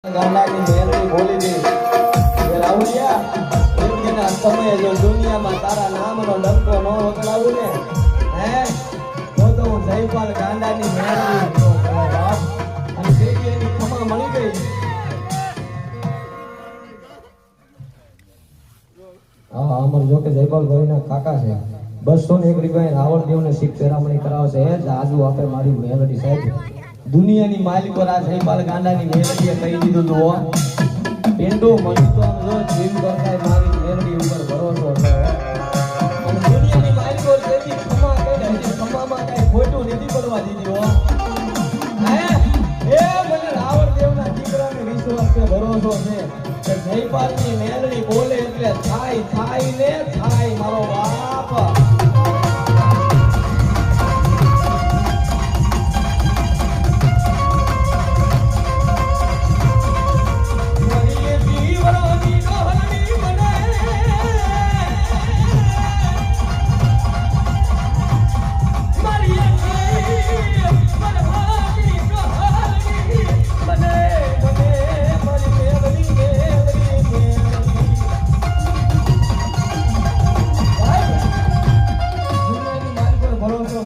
ગાંડાની મેરડી બોલી દે એ રાહુલિયા એક દિના સમયે જો દુનિયામાં તારા નામનો ડંકો ન વગડાવું ને હે તો હું જયપાલ ગાંડાની મેરડી નો કહેવાય બાપ અને તેથી એની ખમા મળી ગઈ હા અમર જો કે જયપાલ ભાઈના કાકા છે 201 રૂપિયા રાવણદેવને શીખ પેરામણી કરાવશે એ જ આજુ આપે મારી મેલડી સાહેબ દુનિયાની માલિક પર આ જયપાલ ગાંડાની મેલડીએ કહી દીધું તો પેંડો મને તો આમ જો જીવ કરતા મારી મેલડી ઉપર ભરોસો છે અને દુનિયાની માલિકો તેથી ખમા કહી હજી ખમામાં કઈ ખોટું નથી પડવા દીધી હો હે એ મને રાવણદેવના દીકરાને વિશ્વાસ છે ભરોસો છે કે જયપાલની મેલડી બોલે એટલે થાય ને થાય મારો બાપ